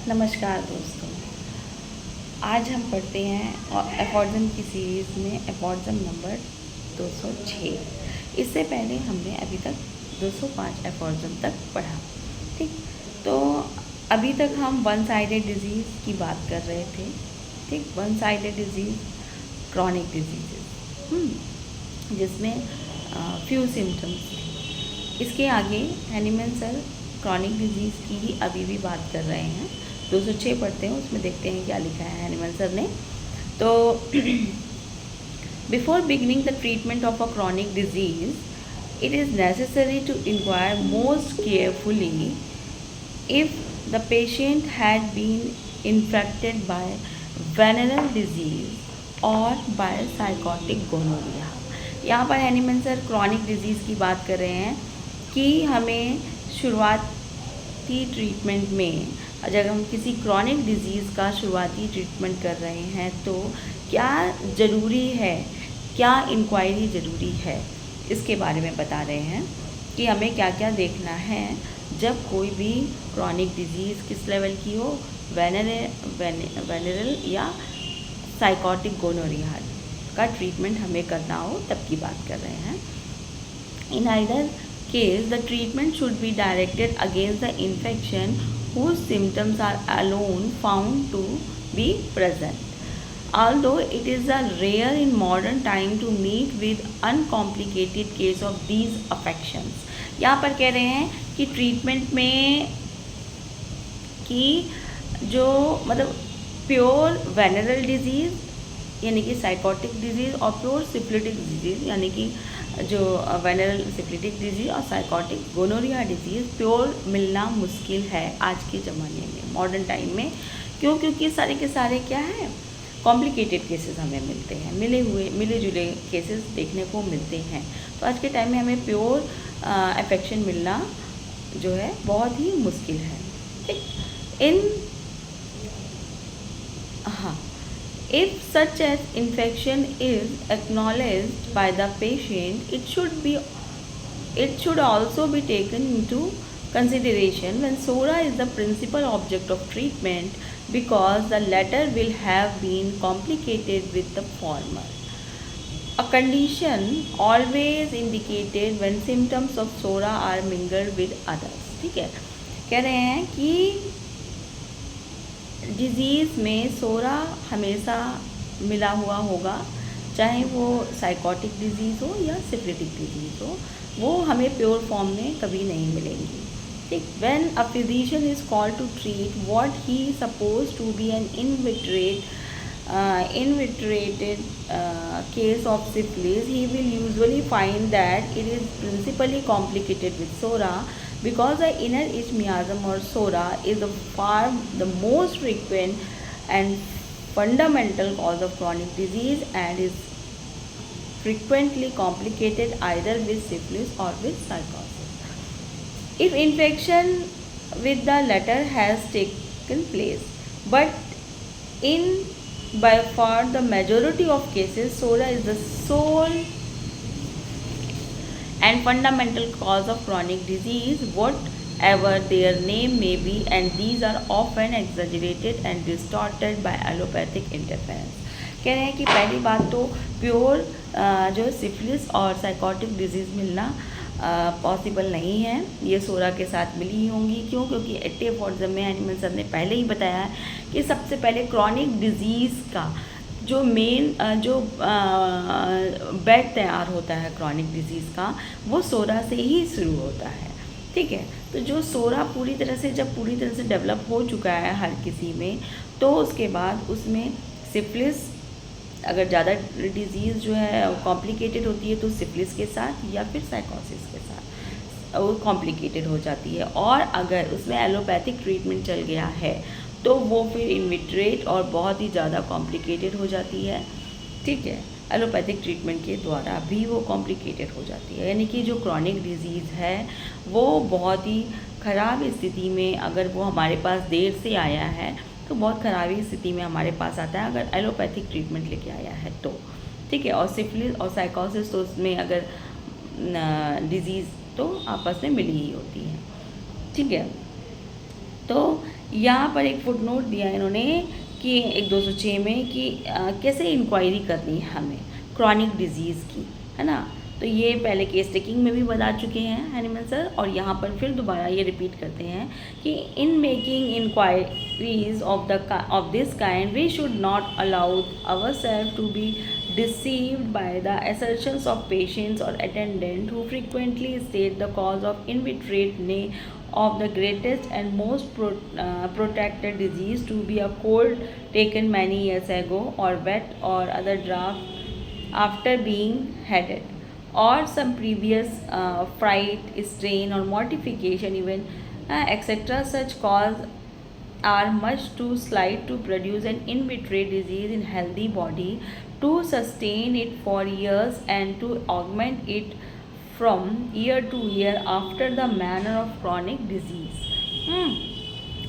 नमस्कार दोस्तों। आज हम पढ़ते हैं एफॉर्जम की सीरीज़ में एफॉर्जम नंबर 206। इससे पहले हमने अभी तक 205 एफॉर्जम तक पढ़ा। ठीक, तो अभी तक हम वन साइडेड डिजीज़ की बात कर रहे थे। ठीक, one sided disease chronic disease जिसमें फ्यू सिम्टम्स थे। इसके आगे हैनीमैन सेल क्रॉनिक डिजीज़ की ही अभी भी बात कर रहे हैं। 206 पढ़ते हैं, उसमें देखते हैं क्या लिखा है हैनीमैन सर ने। तो before beginning the treatment of a chronic disease it is necessary to inquire most carefully if the patient had been infected by venereal disease और बाय साइकोटिक गोनोरिया। यहाँ पर हैनीमैन सर क्रॉनिक डिजीज़ की बात कर रहे हैं कि हमें शुरुआती ट्रीटमेंट में अगर हम किसी क्रॉनिक डिजीज़ का शुरुआती ट्रीटमेंट कर रहे हैं तो क्या ज़रूरी है, क्या इंक्वायरी ज़रूरी है, इसके बारे में बता रहे हैं कि हमें क्या क्या देखना है जब कोई भी क्रॉनिक डिजीज़ किस लेवल की हो, वेनरल या साइकोटिक गोनोरिया का ट्रीटमेंट हमें करना हो, तब की बात कर रहे हैं। In either case, the treatment should be directed against the infection whose symptoms are alone found to be present. Although it is a rare in modern time to meet with uncomplicated case of these affections. यहाँ पर कह रहे हैं कि treatment में कि जो मतलब प्योर वेनरल डिजीज़ यानी कि साइकोटिक डिजीज़ और प्योर सिफिलिटिक डिजीज़ यानी कि जो वेनरल सिफिलिटिक डिजीज़ और साइकोटिक गोनोरिया डिजीज़ प्योर मिलना मुश्किल है आज के ज़माने में, मॉडर्न टाइम में। क्यों? क्योंकि सारे के सारे क्या हैं, कॉम्प्लिकेटेड केसेस हमें मिलते हैं, मिले जुले केसेस देखने को मिलते हैं। तो आज के टाइम में हमें प्योर अफेक्शन मिलना जो है बहुत ही मुश्किल है। ठीक, if such an infection is acknowledged by the patient, it should also be taken into consideration when SORA is the principal object of treatment, because the latter will have been complicated with the former. A condition always indicated when symptoms of SORA are mingled with others. ठीक है, कह रहे हैं कि disease में सोरा हमेशा मिला हुआ होगा, चाहे वो साइकोटिक डिज़ीज़ हो या सिफिलिटिक डिज़ीज़ हो, वो हमें प्योर फॉर्म में कभी नहीं मिलेंगी। ठीक, when a physician is called to treat what he suppose to be an invitrated case of syphilis, he will usually find that it is principally complicated with SORA, because the inner itch miasm or SORA is the most frequent and fundamental cause of chronic disease and is frequently complicated either with syphilis or with psychosis. If infection with the latter has taken place, but by far the majority of cases SORA is the sole and fundamental cause of chronic disease, whatever their name may be, and these are often exaggerated and distorted by allopathic interference. कह रहे हैं कि पहली बात तो pure जो syphilis और psychotic disease मिलना पॉसिबल नहीं है, ये सोरा के साथ मिली ही होंगी। क्यों? क्योंकि एफॉर्जम में हैनीमैन सर ने पहले ही बताया है कि सबसे पहले क्रॉनिक डिजीज़ का जो मेन जो बेड तैयार होता है क्रॉनिक डिजीज़ का, वो सोरा से ही शुरू होता है। ठीक है, तो जो सोरा जब पूरी तरह से डेवलप हो चुका है हर किसी में, तो उसके बाद उसमें सिफिलिस, अगर ज़्यादा डिजीज़ जो है कॉम्प्लिकेटेड होती है तो सिफिलिस के साथ या फिर साइकोसिस के साथ वो कॉम्प्लिकेटेड हो जाती है, और अगर उसमें एलोपैथिक ट्रीटमेंट चल गया है तो वो फिर इनविट्रेट और बहुत ही ज़्यादा कॉम्प्लिकेटेड हो जाती है। ठीक है, एलोपैथिक ट्रीटमेंट के द्वारा भी वो कॉम्प्लिकेटेड हो जाती है, यानी कि जो क्रॉनिक डिजीज़ है वो बहुत ही ख़राब स्थिति में, अगर वो हमारे पास देर से आया है तो बहुत ख़राबी स्थिति में हमारे पास आता है अगर एलोपैथिक ट्रीटमेंट लेके आया है तो। ठीक है, और सिफिलिस और साइकोसिस तो उसमें अगर डिजीज़ तो आपस में मिली ही होती है। ठीक है, तो यहाँ पर एक फुटनोट दिया इन्होंने कि 1206 में कि कैसे इंक्वायरी करनी है हमें क्रॉनिक डिजीज़ की, है ना। तो ये पहले केस टेकिंग में भी बता चुके हैं हैनीमैन सर, और यहाँ पर फिर दोबारा ये रिपीट करते हैं कि in making inquiries of this kind we should not allow ourselves to be deceived by the assertions of patients or attendant who frequently state the cause of inveterate of the greatest and most protected disease to be a cold taken many years ago or wet or other draft after being headed or some previous fright, strain or mortification even etc. Such cause are much too slight to produce an inveterate disease in healthy body, to sustain it for years and to augment it from year to year after the manner of chronic disease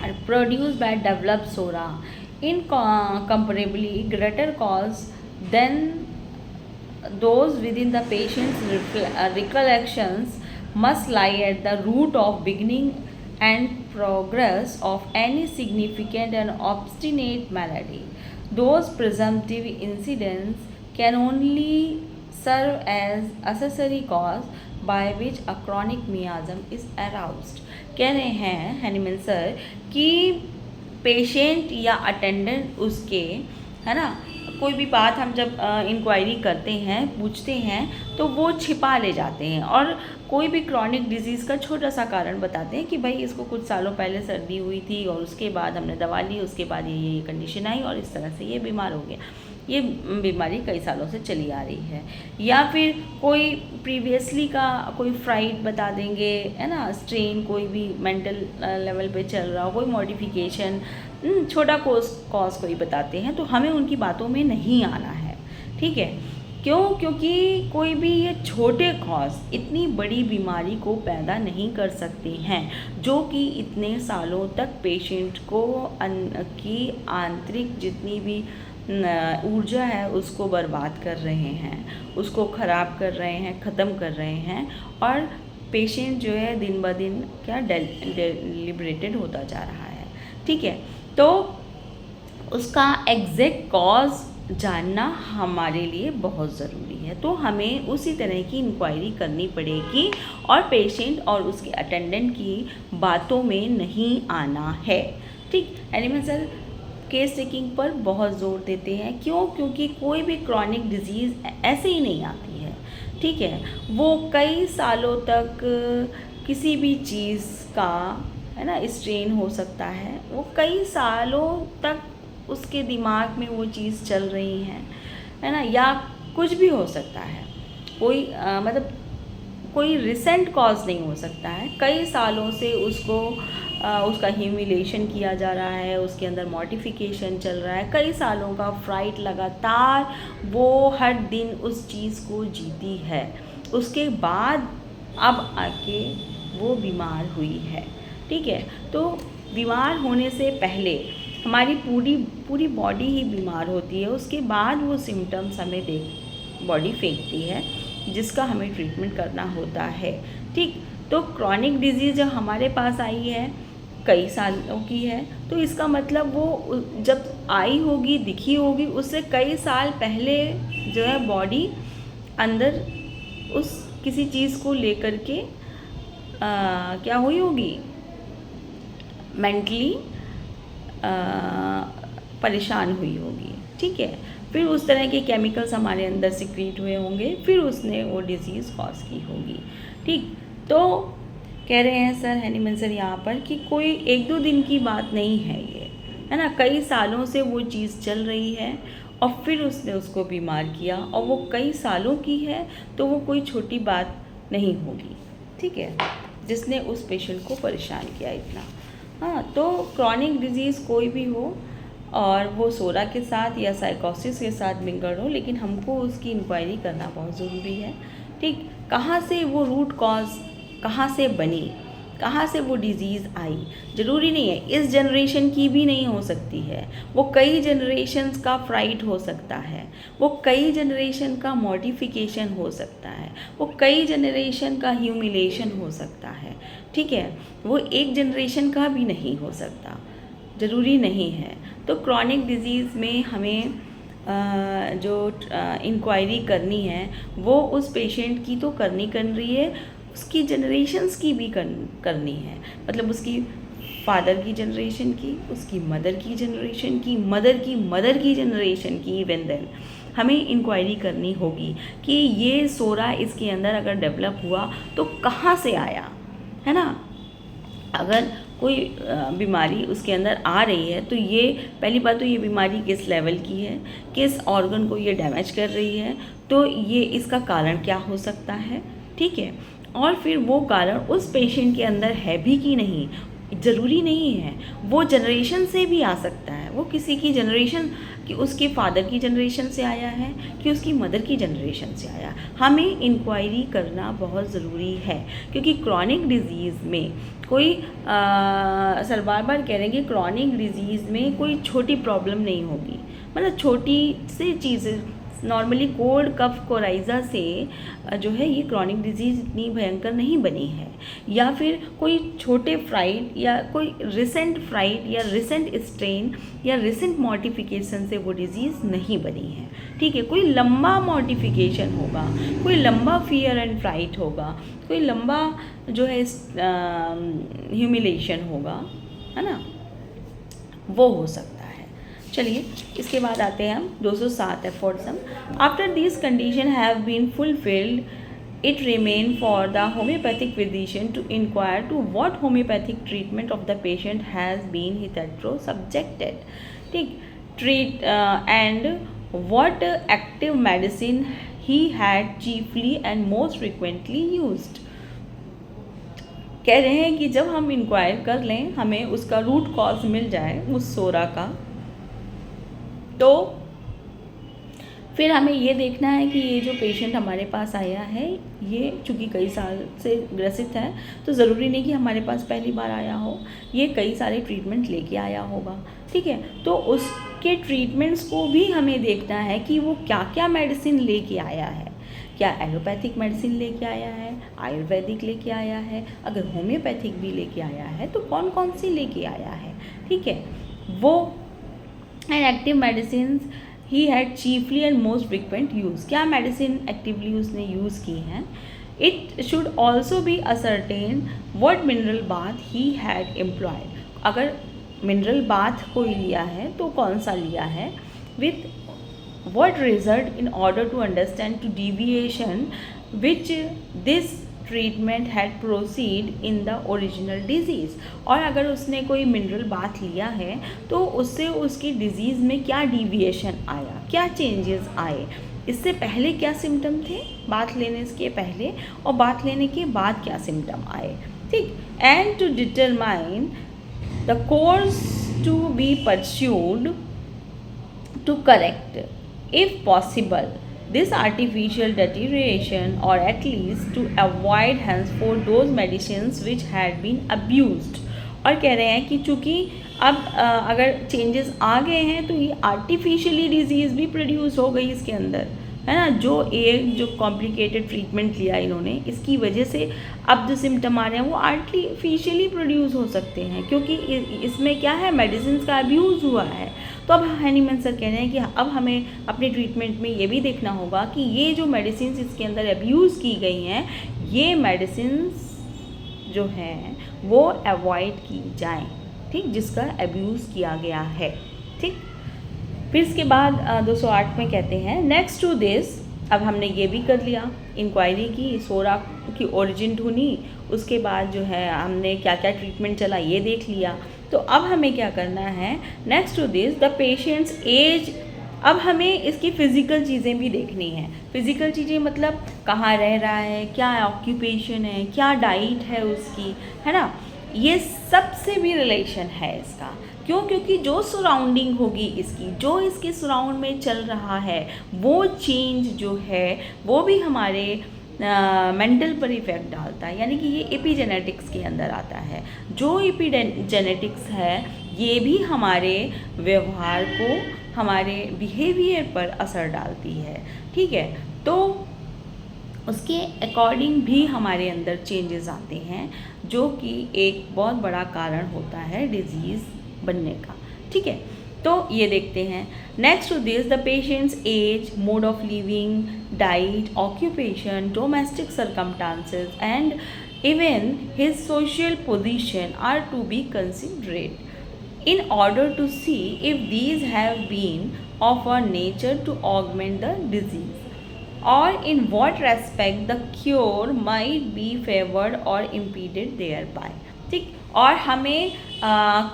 are produced by developed sora incomparably greater cause than those within the patient's recollections must lie at the root of beginning and progress of any significant and obstinate malady. Those presumptive incidents can only serve as accessory cause by which a chronic miasm is aroused. कह रहे हैं Hahnemann sir कि patient या attendant उसके, है ना, कोई भी बात हम जब इंक्वायरी करते हैं, पूछते हैं, तो वो छिपा ले जाते हैं और कोई भी क्रॉनिक डिजीज़ का छोटा सा कारण बताते हैं कि भाई इसको कुछ सालों पहले सर्दी हुई थी और उसके बाद हमने दवा ली, उसके बाद ये कंडीशन आई और इस तरह से ये बीमार हो गया, ये बीमारी कई सालों से चली आ रही है। या फिर कोई प्रीवियसली का कोई फ्राइट बता देंगे, है ना, स्ट्रेन कोई भी मेंटल लेवल पे चल रहा हो, कोई मॉडिफिकेशन, छोटा कॉज कोई बताते हैं, तो हमें उनकी बातों में नहीं आना है, ठीक है। क्यों? क्योंकि कोई भी ये छोटे कॉज इतनी बड़ी बीमारी को पैदा नहीं कर सकते हैं जो कि इतने सालों तक पेशेंट को की आंतरिक जितनी भी ऊर्जा है उसको बर्बाद कर रहे हैं, उसको ख़राब कर रहे हैं, ख़त्म कर रहे हैं, और पेशेंट जो है दिन ब दिन क्या डिलिब्रेटेड होता जा रहा है, ठीक है। तो उसका एग्जैक्ट कॉज जानना हमारे लिए बहुत ज़रूरी है, तो हमें उसी तरह की इंक्वायरी करनी पड़ेगी और पेशेंट और उसके अटेंडेंट की बातों में नहीं आना है, ठीक। हैनीमैन सर केस टेकिंग पर बहुत ज़ोर देते हैं। क्यों? क्योंकि कोई भी क्रॉनिक डिजीज़ ऐसे ही नहीं आती है, ठीक है। वो कई सालों तक किसी भी चीज़ का, है ना, स्ट्रेन हो सकता है, वो कई सालों तक उसके दिमाग में वो चीज़ चल रही है ना, या कुछ भी हो सकता है, कोई मतलब कोई रिसेंट कॉज नहीं हो सकता है, कई सालों से उसको उसका ह्यूमिलेशन किया जा रहा है, उसके अंदर मॉडिफिकेशन चल रहा है, कई सालों का फ्राइट लगातार वो हर दिन उस चीज़ को जीती है, उसके बाद अब आके वो बीमार हुई है, ठीक है। तो बीमार होने से पहले हमारी पूरी बॉडी ही बीमार होती है, उसके बाद वो सिम्टम्स हमें बॉडी फेंकती है जिसका हमें ट्रीटमेंट करना होता है, ठीक। तो क्रॉनिक डिजीज़ जब हमारे पास आई है, कई सालों की है, तो इसका मतलब वो जब आई होगी, दिखी होगी, उससे कई साल पहले जो है बॉडी अंदर उस किसी चीज़ को लेकर के क्या हुई होगी, मेंटली परेशान हुई होगी, ठीक है। फिर उस तरह के केमिकल्स हमारे अंदर सिक्रीट हुए होंगे, फिर उसने वो डिज़ीज़ कॉज की होगी, ठीक। तो कह रहे हैं सर हैनीमैन सर यहाँ पर कि कोई 1-2 दिन की बात नहीं है ये, है ना, कई सालों से वो चीज़ चल रही है और फिर उसने उसको बीमार किया और वो कई सालों की है, तो वो कोई छोटी बात नहीं होगी, ठीक है, जिसने उस पेशेंट को परेशान किया इतना। हाँ, तो क्रॉनिक डिजीज़ कोई भी हो और वो सोरा के साथ या साइकोसिस के साथ मिंगल हो, लेकिन हमको उसकी इंक्वायरी करना बहुत ज़रूरी है, ठीक। कहाँ से वो रूट कॉज कहाँ से बनी, कहाँ से वो डिज़ीज़ आई, ज़रूरी नहीं है इस जनरेशन की भी नहीं हो सकती है, वो कई जनरेशन्स का फ्राइट हो सकता है, वो कई जनरेशन का मॉडिफिकेशन हो सकता है, वो कई जनरेशन का ह्यूमिलेशन हो सकता है, ठीक है, वो एक जनरेशन का भी नहीं हो सकता, ज़रूरी नहीं है। तो क्रॉनिक डिजीज़ में हमें जो इंक्वायरी करनी है वो उस पेशेंट की तो करनी रही है, उसकी जनरेशन्स की भी करनी है। मतलब उसकी फादर की जनरेशन की, उसकी मदर की जनरेशन की, मदर की मदर की जनरेशन की, इवन देन हमें इंक्वायरी करनी होगी कि ये सोरा इसके अंदर अगर डेवलप हुआ तो कहाँ से आया, है ना। अगर कोई बीमारी उसके अंदर आ रही है तो ये पहली बात तो ये बीमारी किस लेवल की है, किस ऑर्गन को ये डैमेज कर रही है, तो ये इसका कारण क्या हो सकता है, ठीक है। और फिर वो कारण उस पेशेंट के अंदर है भी कि नहीं, ज़रूरी नहीं है, वो जनरेशन से भी आ सकता है। वो किसी की जनरेशन कि उसके फादर की जनरेशन से आया है कि उसकी मदर की जनरेशन से आया। हमें इंक्वायरी करना बहुत ज़रूरी है, क्योंकि क्रॉनिक डिजीज़ में कोई सर बार कह रहे हैं कि क्रॉनिक डिजीज़ में कोई छोटी प्रॉब्लम नहीं होगी। मतलब छोटी सी चीज़ें, नॉर्मली कोल्ड कफ कोराइज़ा से जो है ये क्रॉनिक डिजीज़ इतनी भयंकर नहीं बनी है, या फिर कोई छोटे फ्राइड या कोई रिसेंट फ्राइड या रिसेंट स्ट्रेन या रिसेंट मॉडिफिकेशन से वो डिजीज़ नहीं बनी है, ठीक है। कोई लंबा मॉडिफिकेशन होगा, कोई लंबा फियर एंड फ्राइट होगा, कोई लंबा जो है ह्यूमिलेशन होगा, है ना, वो हो सकता है। चलिए इसके बाद आते हैं हम 207 एफर्ट्सम। After this condition have been fulfilled it remain for the homeopathic physician to inquire to what homeopathic treatment of the patient has been hitherto subjected, ठीक, treat and what active medicine he had chiefly and most frequently used. कह रहे हैं कि जब हम inquire कर लें, हमें उसका रूट कॉज मिल जाए उस सोरा का, तो फिर हमें ये देखना है कि ये जो पेशेंट हमारे पास आया है ये चूँकि कई साल से ग्रसित है, तो ज़रूरी नहीं कि हमारे पास पहली बार आया हो, ये कई सारे ट्रीटमेंट लेके आया होगा, ठीक है। तो उसके ट्रीटमेंट्स को भी हमें देखना है कि वो क्या क्या मेडिसिन लेके आया है। क्या एलोपैथिक मेडिसिन लेके आया है, आयुर्वेदिक लेके आया है, अगर होम्योपैथिक भी लेके आया है तो कौन कौन सी लेके आया है, ठीक है। वो and active medicine he had chiefly and most frequent use, क्या मेडिसिन एक्टिवली उसने यूज़ की हैं। It should also be ascertain what mineral bath he had employed, अगर मिनरल बाथ कोई लिया है तो कौन सा लिया है, with what result in order to understand to deviation which this treatment had proceed in the original disease। और अगर उसने कोई मिनरल बाथ लिया है तो उससे उसकी डिजीज़ में क्या डिविएशन आया, क्या चेंजेस आए, इससे पहले क्या सिम्टम थे बाथ लेने के पहले और बाथ लेने के बाद क्या सिम्टम आए, ठीक। And to determine the course to be pursued to correct, if possible, this artificial deterioration, or at least to avoid henceforth those medicines which had been abused। और कह रहे हैं कि चूँकि अब अगर चेंजेस आ गए हैं तो ये आर्टिफिशियली डिजीज़ भी प्रोड्यूस हो गई इसके अंदर, है ना। जो कॉम्प्लिकेटेड ट्रीटमेंट लिया इन्होंने, इसकी वजह से अब जो सिम्टम आ रहे हैं वो आर्टिफिशियली प्रोड्यूस हो सकते हैं, क्योंकि इसमें क्या है, मेडिसिन का अब्यूज़ हुआ है। तो अब हैनीमैन सर कह रहे हैं कि अब हमें अपने ट्रीटमेंट में ये भी देखना होगा कि ये जो मेडिसिन इसके अंदर अब्यूज़ की गई हैं, ये मेडिसिन जो हैं वो अवॉइड की जाएं, ठीक, जिसका अब्यूज़ किया गया है, ठीक। फिर इसके बाद 208 में कहते हैं नेक्स्ट टू दिस, अब हमने ये भी कर लिया, इंक्वायरी की, सोरा की ओरिजिन ढूंढी, उसके बाद जो है हमने क्या क्या ट्रीटमेंट चला ये देख लिया। तो अब हमें क्या करना है, next to this the patient's age, अब हमें इसकी फ़िज़िकल चीज़ें भी देखनी हैं। फ़िज़िकल चीज़ें मतलब कहाँ रह रहा है, क्या ऑक्यूपेशन है, क्या डाइट है उसकी, है ना, ये सबसे भी रिलेशन है इसका। क्यों, क्योंकि जो सराउंडिंग होगी इसकी, जो इसके सराउंड में चल रहा है, वो चेंज जो है वो भी हमारे मेंटल पर इफ़ेक्ट डालता है, यानी कि ये एपिजेनेटिक्स के अंदर आता है। जो एपिजेनेटिक्स है ये भी हमारे व्यवहार को, हमारे बिहेवियर पर असर डालती है, ठीक है। तो उसके अकॉर्डिंग भी हमारे अंदर चेंजेस आते हैं, जो कि एक बहुत बड़ा कारण होता है डिजीज़ बनने का, ठीक है। तो ये देखते हैं। Next to this the patient's age, mode of living, diet, occupation, domestic circumstances and even his social position are to be considered in order to see if these have been of a nature to augment the disease or in what respect the cure might be favored or impeded thereby, ठीक। और हमें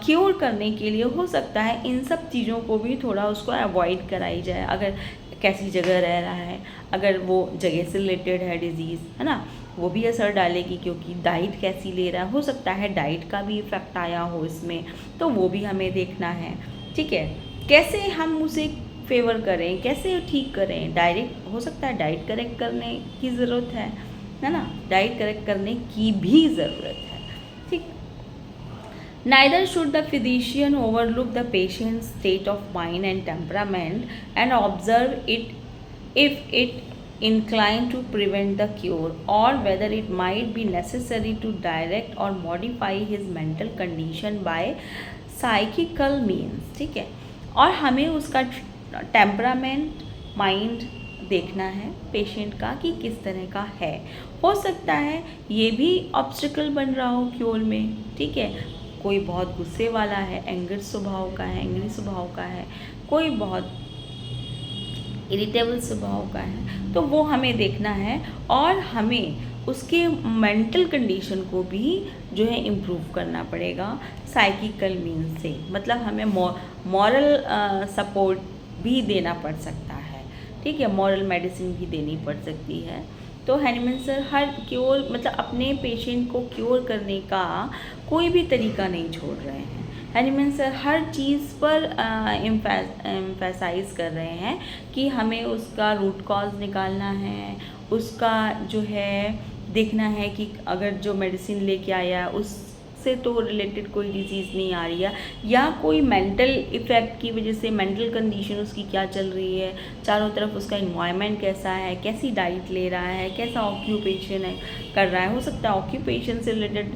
cure करने के लिए हो सकता है इन सब चीज़ों को भी थोड़ा उसको अवॉइड कराई जाए। अगर कैसी जगह रह रहा है, अगर वो जगह से रिलेटेड है डिज़ीज़, है ना, वो भी असर डालेगी, क्योंकि डाइट कैसी ले रहा है, हो सकता है डाइट का भी इफ़ेक्ट आया हो इसमें, तो वो भी हमें देखना है, ठीक है। कैसे हम उसे फेवर करें, कैसे ठीक करें, डायरेक्ट हो सकता है डाइट करेक्ट करने की ज़रूरत है ना, डाइट करेक्ट करने की भी ज़रूरत है, ठीक। Neither should the physician overlook the patient's state of mind and temperament and observe it if it inclined to prevent the cure or whether it might be necessary to direct or modify his mental condition by psychical means, ठीक है। और हमें उसका temperament, mind देखना है patient का कि किस तरह का है। हो सकता है ये भी ऑब्स्टिकल बन रहा हो क्योर में, ठीक है। कोई बहुत गुस्से वाला है, एंग्री स्वभाव का है, कोई बहुत इरिटेबल स्वभाव का है, तो वो हमें देखना है और हमें उसके मेंटल कंडीशन को भी जो है इम्प्रूव करना पड़ेगा साइकिकल मीन्स से। मतलब हमें मॉरल सपोर्ट भी देना पड़ सकता है, ठीक है, मॉरल मेडिसिन भी देनी पड़ सकती है। तो हैनीमैन सर हर क्योर मतलब अपने पेशेंट को क्योर करने का कोई भी तरीका नहीं छोड़ रहे हैं। हैनीमैन सर हर चीज़ पर एम्फेसाइज कर रहे हैं कि हमें उसका रूट कॉज निकालना है, उसका जो है देखना है कि अगर जो मेडिसिन लेके आया उससे तो रिलेटेड कोई डिजीज़ नहीं आ रही है, या कोई मेंटल इफ़ेक्ट की वजह से मेंटल कंडीशन उसकी क्या चल रही है, चारों तरफ उसका इन्वायरमेंट कैसा है, कैसी डाइट ले रहा है, कैसा ऑक्यूपेशन है कर रहा है। हो सकता है ऑक्यूपेशन से रिलेटेड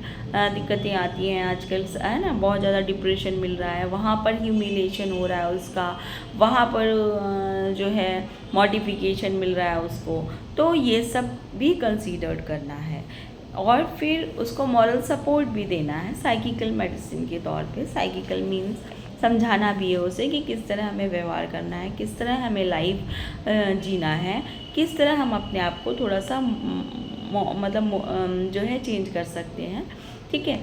दिक्कतें आती हैं आजकल, है ना, बहुत ज़्यादा डिप्रेशन मिल रहा है, वहाँ पर ह्यूमिलेशन हो रहा है उसका, वहाँ पर जो है मॉडिफिकेशन मिल रहा है उसको, तो ये सब भी कंसीडर करना है। और फिर उसको मॉरल सपोर्ट भी देना है साइकिकल मेडिसिन के तौर पे। साइकिकल मीन्स समझाना भी है उसे कि किस तरह हमें व्यवहार करना है, किस तरह हमें लाइफ जीना है, किस तरह हम अपने आप को थोड़ा सा मतलब जो है चेंज कर सकते हैं, ठीक है।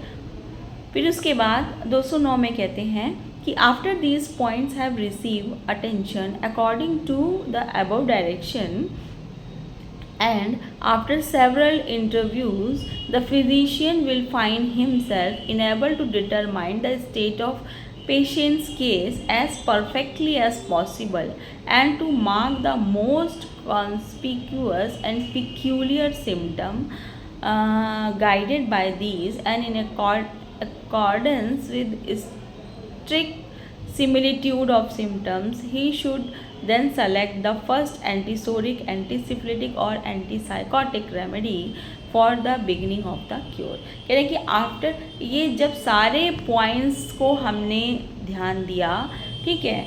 फिर उसके बाद 209 में कहते हैं कि after these points have receive attention according to the above direction and after several interviews the physician will find himself unable to determine the state of patient's case as perfectly as possible and to mark the most conspicuous and peculiar symptom guided by these and in accordance with strict similitude of symptoms he should then select the first antisoric, antisyphilitic और antipsychotic remedy for the beginning of the cure। कह रहे हैं कि after ये जब सारे points को हमने ध्यान दिया, ठीक है,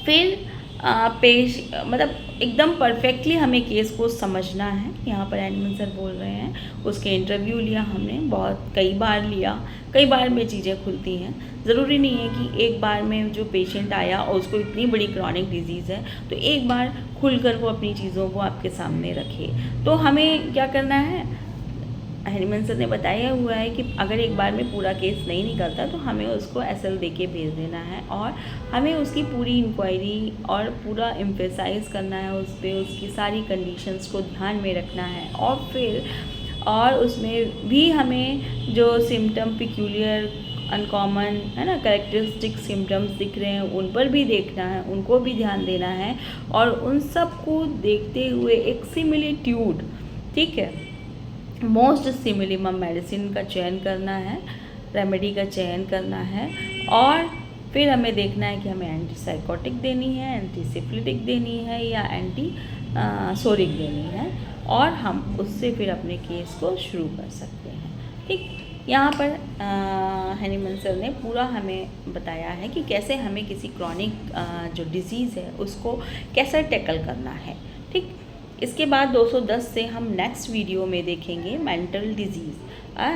फिर मतलब एकदम परफेक्टली हमें केस को समझना है। यहाँ पर हैनीमैन सर बोल रहे हैं उसके इंटरव्यू लिया हमने, बहुत कई बार में चीज़ें खुलती हैं। ज़रूरी नहीं है कि एक बार में जो पेशेंट आया और उसको इतनी बड़ी क्रॉनिक डिजीज़ है तो एक बार खुलकर वो अपनी चीज़ों को आपके सामने रखे। तो हमें क्या करना है, हैनीमैन सर ने बताया हुआ है कि अगर एक बार में पूरा केस नहीं निकलता तो हमें उसको SL दे के भेज देना है और हमें उसकी पूरी इंक्वायरी और पूरा एम्फेसाइज करना है उस पर, उसकी सारी कंडीशंस को ध्यान में रखना है और फिर और उसमें भी हमें जो सिम्टम पिक्यूलियर अनकॉमन है ना कैरेक्टरिस्टिक सिम्टम्स दिख रहे हैं उन पर भी देखना है, उनको भी ध्यान देना है और उन सब को देखते हुए एक सिमिलिट्यूड, ठीक है, मोस्ट सिमिलिमम मेडिसिन का चयन करना है, रेमेडी का चयन करना है और फिर हमें देखना है कि हमें एंटीसाइकोटिक देनी है, एंटीसिफिलिटिक देनी है या एंटीसोरिक देनी है और हम उससे फिर अपने केस को शुरू कर सकते हैं, ठीक। यहाँ पर हैनीमैन सर ने पूरा हमें बताया है कि कैसे हमें किसी क्रॉनिक जो डिज़ीज़ है उसको कैसे टैकल करना है। ठीक, इसके बाद 210 से हम नेक्स्ट वीडियो में देखेंगे मेंटल डिजीज़।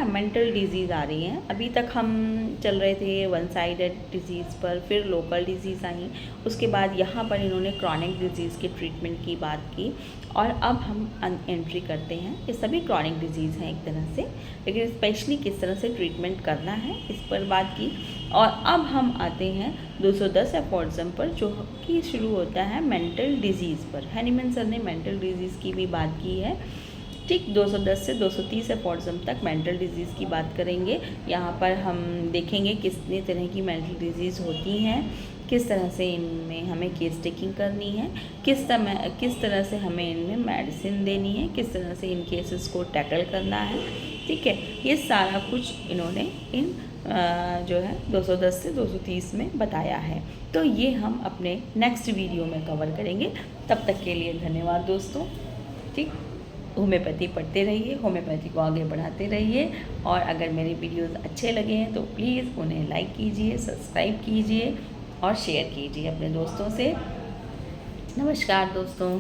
मेंटल डिजीज़ आ रही हैं। अभी तक हम चल रहे थे वन साइडेड डिजीज़ पर, फिर लोकल डिजीज़ आई, उसके बाद यहाँ पर इन्होंने क्रॉनिक डिजीज़ के ट्रीटमेंट की बात की, और अब हम एंट्री करते हैं। ये सभी क्रॉनिक डिजीज़ हैं एक तरह से, लेकिन स्पेशली किस तरह से ट्रीटमेंट करना है इस पर बात की। और अब हम आते हैं 210 एफोर्ड्सम पर, जो कि शुरू होता है मेंटल डिजीज़ पर। हैनीमैन सर ने मेंटल डिजीज़ की भी बात की है। ठीक, 210 से 230 एफोर्ड्सम तक मेंटल डिजीज़ की बात करेंगे। यहाँ पर हम देखेंगे कितने तरह की मेंटल डिजीज़ होती हैं, किस तरह से इनमें हमें केस टेकिंग करनी है, किस तरह से हमें इनमें मेडिसिन देनी है, किस तरह से इन केसेस को टैकल करना है। ठीक है, ये सारा कुछ इन्होंने इन जो है 210 से 230 में बताया है। तो ये हम अपने नेक्स्ट वीडियो में कवर करेंगे। तब तक के लिए धन्यवाद दोस्तों। ठीक, होम्योपैथी पढ़ते रहिए, होम्योपैथी को आगे बढ़ाते रहिए, और अगर मेरे वीडियोस अच्छे लगे हैं तो प्लीज़ उन्हें लाइक कीजिए, सब्सक्राइब कीजिए और शेयर कीजिए अपने दोस्तों से। नमस्कार दोस्तों।